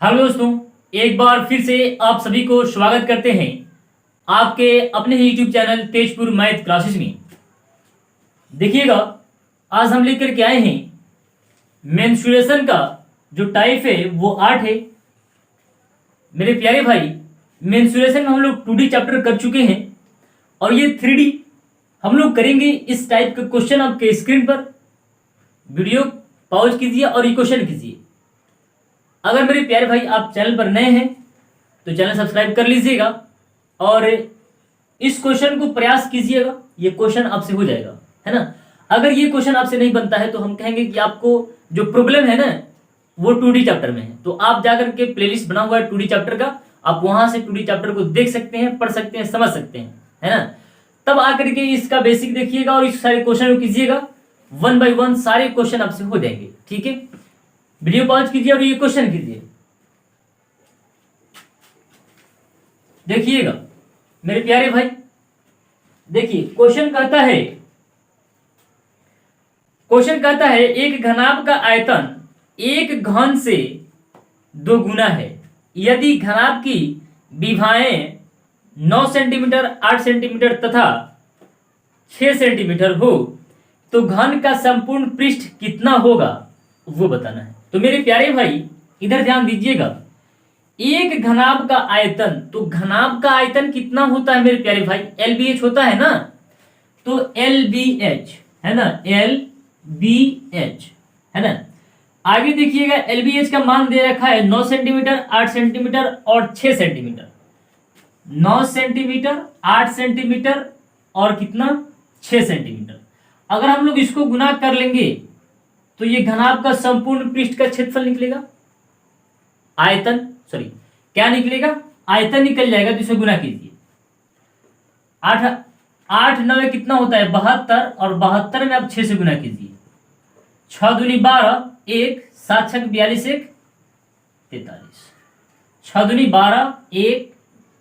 Hello दोस्तों, एक बार फिर से आप सभी को स्वागत करते हैं आपके अपने ही YouTube channel Tezpur math classes में। देखिएगा, आज हम लेकर के आए हैं मेंस्ट्रुएशन का जो टाइप है वो 8 है। मेरे प्यारे भाई, मेंस्ट्रुएशन में हम लोग 2D चैप्टर कर चुके हैं और ये 3D हम लोग करेंगे। इस टाइप के क्वेश्चन आपके स्क्रीन पर, वीडियो पॉज कीजिए और ये क्वेश्चन कीजिए। अगर मेरे प्यारे भाई आप चैनल पर नए हैं तो चैनल सब्सक्राइब कर लीजिएगा और इस क्वेश्चन को प्रयास कीजिएगा, ये क्वेश्चन आपसे हो जाएगा, है ना। अगर ये क्वेश्चन आपसे नहीं बनता है तो हम कहेंगे कि आपको जो प्रॉब्लम है ना वो 2D चैप्टर में है। तो आप जाकर के प्लेलिस्ट बना हुआ है 2D चैप्टर का, आप वहां से 2D चैप्टर को देख सकते हैं, पढ़ सकते हैं, समझ सकते हैं, है ना। तब आकर के इसका बेसिक देखिएगा और इस सारे क्वेश्चन को कीजिएगा। 1 बाय 1 सारे क्वेश्चन आपसे हो जाएंगे, ठीक है। वीडियो पॉज कीजिए और ये क्वेश्चन कीजिए। देखिएगा मेरे प्यारे भाई, देखिए क्वेश्चन कहता है एक घनाभ का आयतन एक घन से 2 गुना है यदि घनाभ की विभाएं 9 सेंटीमीटर, 8 सेंटीमीटर तथा 6 सेंटीमीटर हो तो घन का संपूर्ण पृष्ठ कितना होगा वो बताना है। तो मेरे प्यारे भाई इधर ध्यान दीजिएगा, एक घनाभ का आयतन, तो घनाभ का आयतन कितना होता है मेरे प्यारे भाई? LBH होता है ना, तो LBH है ना, LBH है ना। आगे देखिएगा LBH का मान दे रखा है 9 सेंटीमीटर, 8 सेंटीमीटर और 6 सेंटीमीटर। 9 सेंटीमीटर, 8 सेंटीमीटर और कितना, 6 सेंटीमीटर। अगर हम लोग इसको गुना कर लेंगे तो ये घनाभ का संपूर्ण पृष्ठ का क्षेत्रफल निकलेगा, आयतन, सॉरी क्या निकलेगा, आयतन निकल जाएगा। तो इसे गुना कीजिए, 8 9 कितना होता है, 72, और 72 में आप 6 से गुना कीजिए। 6 दूनी 12, 1 7 6 42 1 43। 6 दूनी 12, 1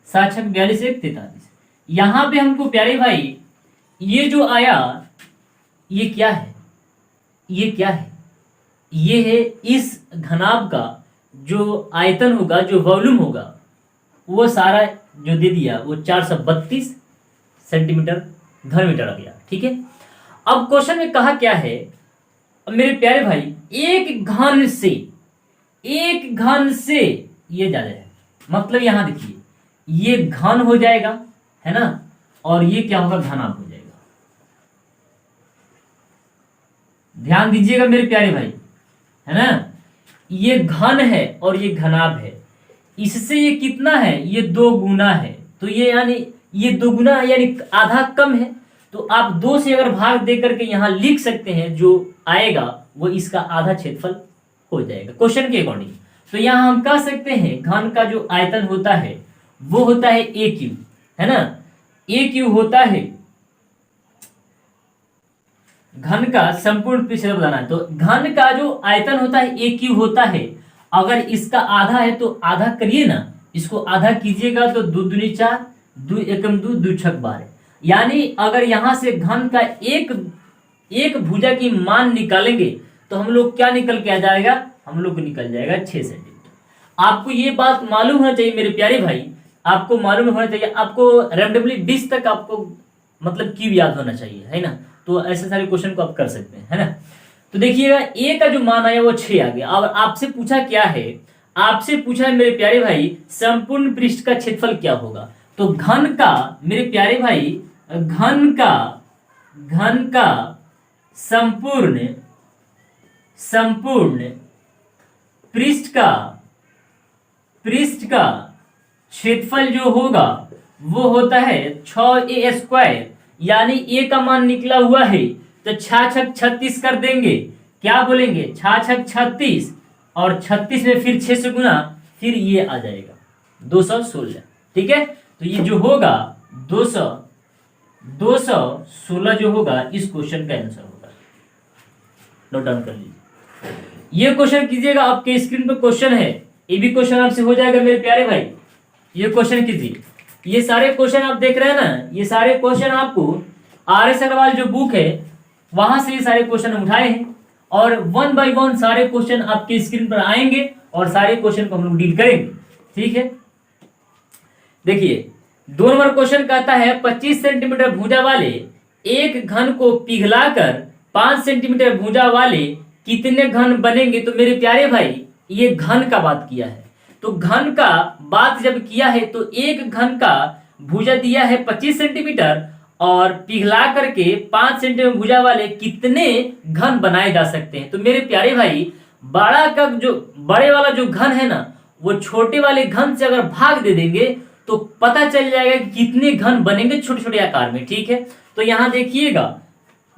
7 6 42 1 43। यहां पे हमको प्यारे भाई ये जो आया ये क्या है, ये क्या है, ये है इस घनाभ का जो आयतन होगा, जो वॉल्यूम होगा, वो सारा जो दे दिया वो 432 सेंटीमीटर घन मीटर आ गया, ठीक है। अब क्वेश्चन में कहा क्या है मेरे प्यारे भाई, एक घन से ये ज्यादा है, मतलब यहां देखिए ये घन हो जाएगा, है ना, और ये क्या होगा, घनाभ हो जाएगा। ध्यान दीजिएगा मेरे प्यारे भाई, है ना। ये घन है और ये घनाभ है, इससे ये कितना है, ये 2 गुना है। तो ये यानी ये 2 गुना यानी आधा कम है। तो आप 2 से अगर भाग दे करके यहां लिख सकते हैं, जो आएगा वो इसका आधा क्षेत्रफल हो जाएगा क्वेश्चन के अकॉर्डिंग। तो यहां हम कह सकते हैं घन का जो आयतन होता है वो होता है AQ, है ना। AQ होता है घन का संपूर्ण पृष्ठ बताना है। तो घन का जो आयतन होता है AQ होता है, अगर इसका आधा है तो आधा करिए ना, इसको आधा कीजिएगा तो 2 दूनी 4, 2 एकम 2, 2 छक 12। यानी अगर यहां से घन का एक भुजा की मान निकालेंगे तो हम लोग क्या निकल के आ जाएगा, हम लोग को निकल जाएगा 6 सेंटीमीटर। आपको ये बात मालूम होना चाहिए मेरे प्यारे भाई, आपको मालूम होना चाहिए, आपको रैंडमली 20 तक आपको मतलब क्यों याद होना चाहिए, है ना। तो ऐसे सारे क्वेश्चन को आप कर सकते हैं, है ना। तो देखिएगा ए का जो मान आया वो 6 आ गया। अब आपसे पूछा क्या है, आपसे पूछा है मेरे प्यारे भाई संपूर्ण पृष्ठ का क्षेत्रफल क्या होगा। तो घन का मेरे प्यारे भाई, घन का संपूर्ण पृष्ठ का क्षेत्रफल जो होगा वो होता है 6a²। यानी ए का मान निकला हुआ है तो 6 छक 36 कर देंगे, क्या बोलेंगे, 6 छक 36 और 36 में फिर 6 से गुना, फिर ये आ जाएगा 216, ठीक है। तो ये जो होगा 216 जो होगा इस क्वेश्चन का आंसर होगा। नोट डाउन कर लीजिए, ये क्वेश्चन कीजिएगा, आपके स्क्रीन पर क्वेश्चन है, ये भी क्वेश्चन आपसे हो जाएगा मेरे प्यारे भाई। ये क्वेश्चन कीजिए, ये सारे क्वेश्चन आप देख रहे हैं ना, ये सारे क्वेश्चन आपको RS अग्रवाल जो बुक है वहां से ये सारे क्वेश्चन उठाए हैं और 1 बाय 1 सारे क्वेश्चन आपके स्क्रीन पर आएंगे और सारे क्वेश्चन को हम लोग डील करेंगे, ठीक है। देखिए 2 नंबर क्वेश्चन कहता है 25 सेंटीमीटर भुजा वाले एक घन को पिघलाकर 5 सेंटीमीटर भुजा वाले कितने घन बनेंगे। तो मेरे प्यारे भाई ये घन का बात किया है, तो घन का बात जब किया है तो एक घन का भुजा दिया है 25 सेंटीमीटर और पिघला करके 5 सेंटीमीटर भुजा वाले कितने घन बनाए जा सकते हैं। तो मेरे प्यारे भाई बड़े वाला जो घन है ना वो छोटे वाले घन से अगर भाग दे देंगे तो पता चल जाएगा कि कितने घन बनेंगे छोटे छोटे आकार में, ठीक है। तो यहां देखिएगा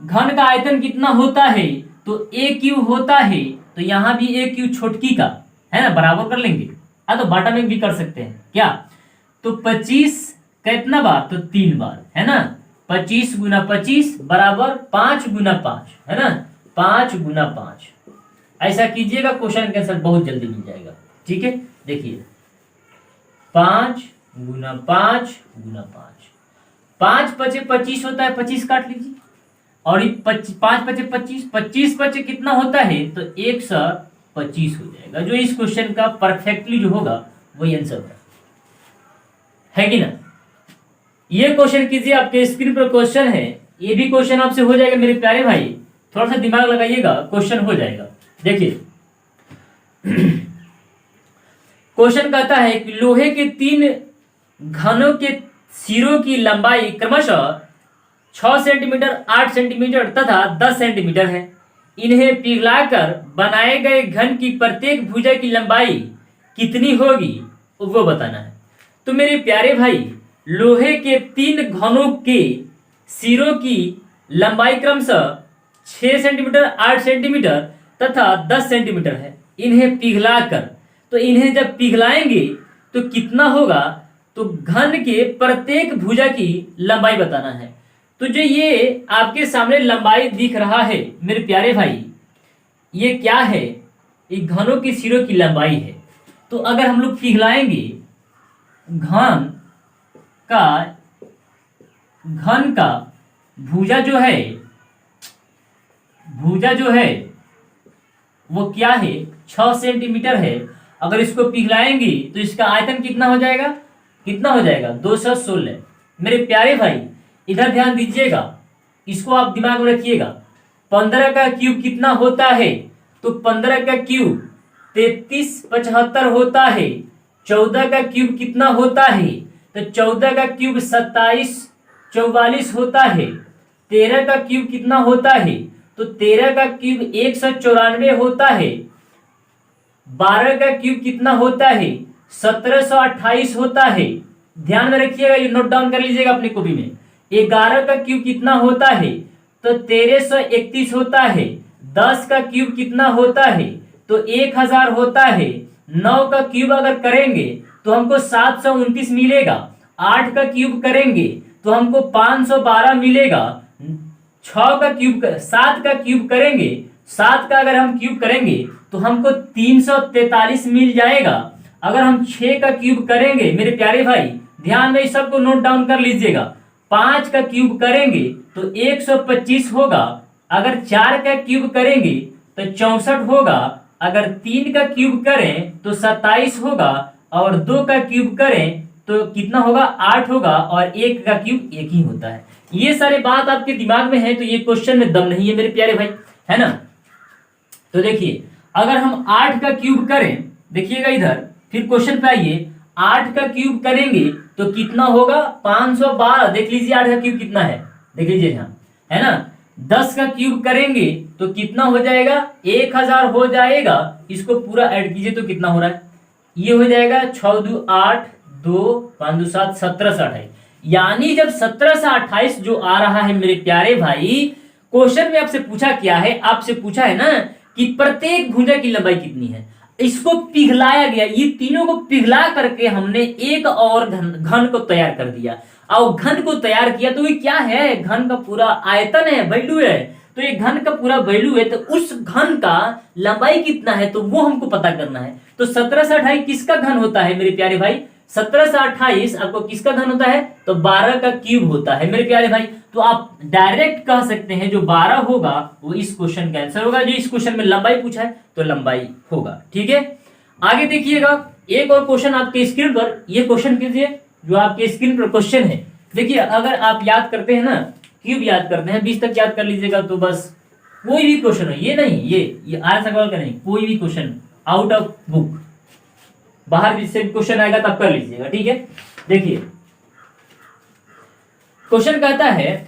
घन का आयतन कितना होता है, तो ए क्यू होता है, तो यहां भी ए क्यू छोटकी का है ना, बराबर कर लेंगे। तो बाटा में भी कर सकते हैं क्या, तो 25 कितना बार, तो 3 बार है ना, 25 गुना 25 बराबर 5 गुना 5 है ना, 5 गुना 5। ऐसा कीजिएगा, क्वेश्चन का आंसर बहुत जल्दी मिल जाएगा, ठीक है। देखिए 5 गुना 5 गुना 5, 5 पचे 25 होता है, 25 काट लीजिए, और 5 पचे 25, 25 पचे कितना होता है, तो 125 हो जाएगा। जो इस क्वेश्चन का परफेक्टली जो होगा वही आंसर है कि ना। ये क्वेश्चन कीजिए, आपके स्क्रीन पर क्वेश्चन है, ये भी क्वेश्चन आपसे हो जाएगा मेरे प्यारे भाई, थोड़ा सा दिमाग लगाइएगा, क्वेश्चन हो जाएगा। देखिए क्वेश्चन कहता है कि लोहे के 3 घनों के सिरों की लंबाई क्रमशः 6 सेंटीमीटर, 8 सेंटीमीटर तथा 10 सेंटीमीटर है। इन्हें पिघलाकर बनाए गए घन की प्रत्येक भुजा की लंबाई कितनी होगी वो बताना है। तो मेरे प्यारे भाई लोहे के 3 घनों के सिरों की लंबाई क्रमशः 6 सेंटीमीटर, 8 सेंटीमीटर तथा 10 सेंटीमीटर है। इन्हें पिघलाकर, तो इन्हें जब पिघलाएंगे तो कितना होगा, तो घन के प्रत्येक भुजा की लंबाई बताना है। तो जो ये आपके सामने लंबाई दिख रहा है मेरे प्यारे भाई, ये क्या है, ये घनों की सिरों की लंबाई है। तो अगर हम लोग पिघलाएंगे घन का भुजा जो है वो क्या है, 6 सेंटीमीटर है। अगर इसको पिघलाएंगे तो इसका आयतन कितना हो जाएगा, 216। मेरे प्यारे भाई इधर ध्यान दीजिएगा, इसको आप दिमाग में रखिएगा। 15 का क्यूब कितना होता है, तो 15 का क्यूब 3375 होता है। 14 का क्यूब कितना होता है, तो 14 का क्यूब 2744 होता है। 13 का क्यूब कितना होता है, तो 13 का क्यूब 194 होता है। 12 का क्यूब कितना होता है, 1728 होता है। ध्यान में रखिएगा, ये नोट डाउन कर लीजिएगा अपनी कॉपी में। 11 का क्यूब कितना होता है, तो 1331 होता है। 10 का क्यूब कितना होता है, तो 1000 होता है। 9 का क्यूब अगर करेंगे तो हमको 729 मिलेगा। 8 का क्यूब करेंगे तो हमको 512 मिलेगा। 7 का क्यूब करेंगे, 7 का अगर हम क्यूब करेंगे तो हमको 343 मिल जाएगा। अगर हम 6 का क्यूब करेंगे मेरे प्यारे भाई, ध्यान में सबको नोट डाउन कर लीजिएगा। 5 का क्यूब करेंगे तो 125 होगा। अगर 4 का क्यूब करेंगे तो 64 होगा। अगर 3 का क्यूब करें तो 27 होगा। और 2 का क्यूब करें तो कितना होगा, 8 होगा। और 1 का क्यूब 1 ही होता है। ये सारे बात आपके दिमाग में है तो ये क्वेश्चन में दम नहीं है मेरे प्यारे भाई, है ना। तो देखिए अगर हम 8 का क्यूब करें, देखिएगा इधर, फिर क्वेश्चन पे आइए। 8 का क्यूब करेंगे तो कितना होगा, 512। देख लीजिए 8 का क्यूब कितना है, देख लीजिए यहाँ, है ना। 10 का क्यूब करेंगे तो कितना हो जाएगा, 1000 हो जाएगा। इसको पूरा ऐड कीजिए तो कितना हो रहा है, ये हो जाएगा 6 2 8 2 5 2 7 17 से 28। यानी जब 17 से 28 जो आ रहा है मेरे प्यारे भाई, क्वेश्चन में आपसे पूछा क्या है, आपसे पूछा है ना कि प्रत्येक भुजा की लंबाई कितनी है। इसको पिघलाया गया, ये तीनों को पिघला करके हमने एक और घन को तैयार कर दिया। और घन को तैयार किया तो ये क्या है, घन का पूरा आयतन है, वैल्यू है। तो ये घन का पूरा वैल्यू है, तो उस घन का लंबाई कितना है तो वो हमको पता करना है। तो 17 से 28 किसका घन होता है मेरे प्यारे भाई, 17 से 28 आपको किसका घन होता है, तो 12 का क्यूब होता है मेरे प्यारे भाई। तो आप डायरेक्ट कह सकते हैं जो 12 होगा वो इस क्वेश्चन का आंसर होगा। जो इस क्वेश्चन में लंबाई पूछा है तो लंबाई होगा, ठीक है। आगे देखिएगा, एक और क्वेश्चन आपके स्क्रीन पर, ये क्वेश्चन कीजिए जो आपके स्क्रीन पर क्वेश्चन है। देखिए अगर आप याद करते हैं ना, क्यूब याद करते हैं 20 तक याद कर लीजिएगा, तो बस कोई भी क्वेश्चन हो, ये नहीं ये आर सवाल का नहीं, कोई भी क्वेश्चन आउट ऑफ बुक, बाहर भी से क्वेश्चन आएगा तब कर लीजिएगा, ठीक है। देखिए क्वेश्चन कहता है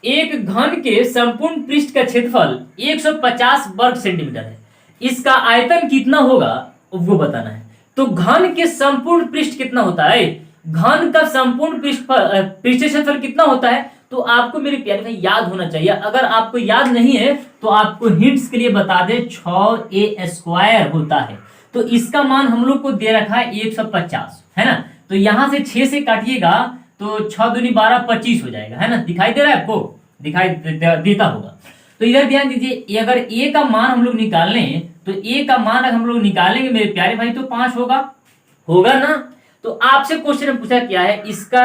एक घन के संपूर्ण पृष्ठ का क्षेत्रफल 150 वर्ग सेंटीमीटर है, इसका आयतन कितना होगा वो बताना है। तो घन के संपूर्ण पृष्ठ कितना होता है, घन का संपूर्ण पृष्ठ क्षेत्रफल कितना होता है, तो आपको मेरे प्यारे भाई याद होना चाहिए। अगर आपको याद नहीं है तो आपको हिंट्स के लिए बता दे, 6a² होता है, तो इसका मान हम लोग को दे रखा है 150, है ना। तो यहां से 6 से काटिएगा तो 6 दूनी 12, 25 हो जाएगा, है ना। दिखाई दे रहा है आपको, दिखाई देता होगा। तो इधर ध्यान दीजिए, अगर a का मान हम लोग निकाल लें तो a का मान अगर हम लोग निकालेंगे मेरे प्यारे भाई तो 5 होगा ना। तो आपसे क्वेश्चन पूछा क्या है, इसका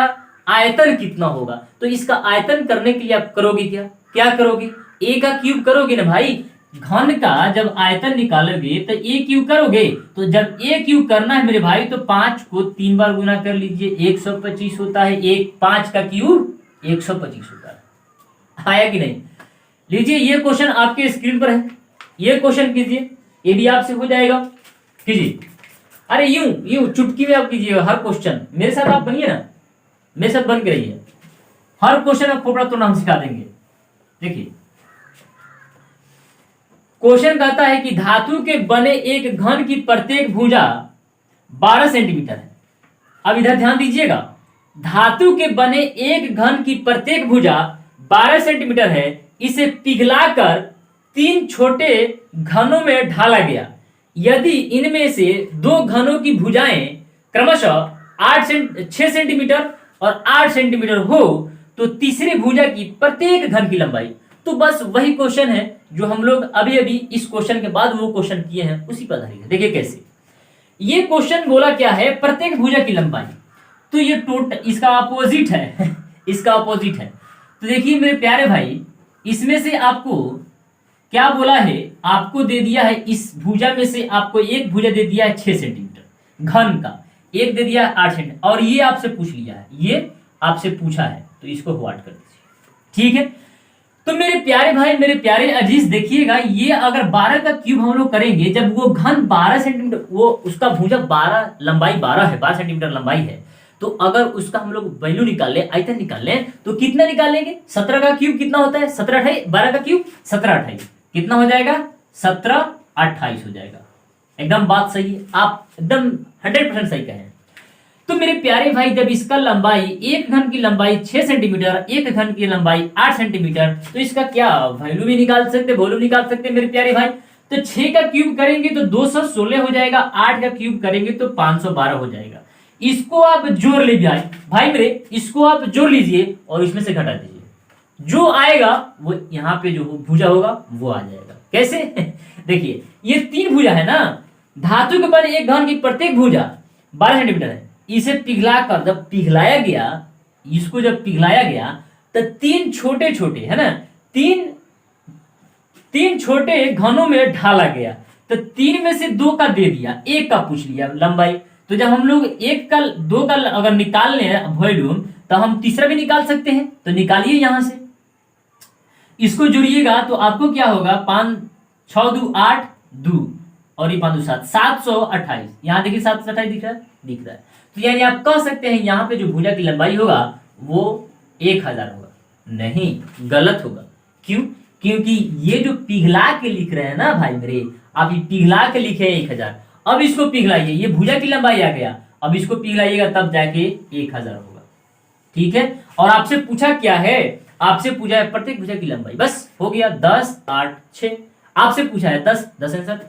आयतन कितना होगा। तो इसका आयतन करने के लिए आप करोगे क्या करोगे, a का क्यूब करोगे ना भाई। घन का जब आयतन निकालोगे तो a क्यूब करोगे, तो जब a क्यूब करना है मेरे भाई तो 5 को 3 बार गुना कर लीजिए, 125 होता है। 5 का क्यूब 125 होता है। आया कि नहीं। लीजिए ये क्वेश्चन आपके स्क्रीन पर है, ये क्वेश्चन कीजिए, ये भी आपसे हो जाएगा। कीजिए, अरे यूं चुटकी में आप कीजिएगा हर क्वेश्चन, मेरे साथ आप बनिए ना, मेरे साथ बन के रहिए, हर क्वेश्चन आप खोपड़ा तोड़ना हम सिखा देंगे। देखिए क्वेश्चन कहता है कि धातु के बने एक घन की प्रत्येक भुजा 12 सेंटीमीटर है। अब इधर ध्यान दीजिएगा, धातु के बने एक घन की प्रत्येक भुजा 12 सेंटीमीटर है, इसे पिघलाकर 3 छोटे घनों में ढाला गया। यदि इनमें से 2 घनों की भुजाएं क्रमशः 6 सेंटीमीटर और 8 सेंटीमीटर हो तो तीसरी भुजा की प्रत्येक घन की लंबाई। तो बस वही क्वेश्चन है जो हम लोग अभी इस क्वेश्चन के बाद वो क्वेश्चन किए हैं, उसी पर आधारित है। देखिए कैसे ये क्वेश्चन बोला क्या है, प्रत्येक भुजा की लंबाई, तो ये टोटल इसका अपोजिट है इसका अपोजिट है। तो देखिए मेरे प्यारे भाई, इसमें से आपको क्या बोला है, आपको दे दिया है इस भुजा में से आपको एक भुजा दे दिया है 6 सेंटीमीटर घन का, एक दे दिया है 8 सेंटीमीटर, और ये आपसे पूछ लिया है, ये आपसे पूछा है, तो इसको व्हाट कर दीजिए, ठीक है। तो मेरे प्यारे भाई, मेरे प्यारे अजीज, देखिएगा ये अगर 12 का क्यूब हम लोग करेंगे, जब वो घन 12 सेंटीमीटर, वो उसका भुजा 12 लंबाई 12 है, 12 सेंटीमीटर लंबाई है, तो अगर उसका हम लोग वैल्यू निकाल ले, आयतन निकाल ले, तो कितना निकालेंगे, 17 का क्यूब कितना होता है, 17 28, 12 का क्यूब 17 28 कितना हो जाएगा, 17 28 हो जाएगा। एकदम बात सही है, आप एकदम 100% सही कहे। तो मेरे प्यारे भाई, जब इसका लंबाई, एक घन की लंबाई 6 सेंटीमीटर, एक घन की लंबाई 8 सेंटीमीटर, तो इसका क्या वैल्यू भी निकाल सकते, वॉल्यूम निकाल सकते मेरे प्यारे भाई। तो 6 का क्यूब करेंगे तो 216 हो जाएगा, 8 का क्यूब करेंगे तो 512 हो जाएगा। इसको आप जोड़ लीजिए भाई मेरे, इसको आप जोड़ लीजिए और इसमें से घटा दीजिए, जो आएगा वो यहाँ पे जो भुजा होगा वो आ जाएगा। कैसे देखिए ये 3 भुजा है ना, धातु के बने एक घन की प्रत्येक भुजा 12 सेंटीमीटर है, इसे पिघलाकर जब पिघलाया गया, इसको जब पिघलाया गया तो 3 छोटे छोटे, है ना, 3 छोटे घनों में ढाला गया। तो 3 में से 2 का दे दिया, 1 का पूछ लिया लंबाई। तो जब हम लोग 1 का 2 का अगर निकाल लें वॉल्यूम, तो हम तीसरा भी निकाल सकते हैं, तो निकालिए यहां से, इसको जोड़िएगा तो आपको क्या होगा, 5 6 2 8 2 और ये 5 2 7 728। यहाँ देखिए 728 दिख रहा है। तो यानी आप कह सकते हैं यहाँ पे जो भुजा की लंबाई होगा वो 1000 होगा। नहीं, गलत होगा। क्यों? क्योंकि ये जो पिघला के लिख रहे हैं ना भाई मेरे, आप ये पिघला के लिखे 1000, अब इसको पिघलाइए, ये भुजा की लंबाई आ गया, अब इसको पिघलाइएगा तब जाके 1000 होगा, ठीक है। और आपसे पूछा क्या है, आपसे पूछा है प्रत्येक भुजा की लंबाई, बस हो गया 10 8 6, आपसे पूछा है 10 10 आंसर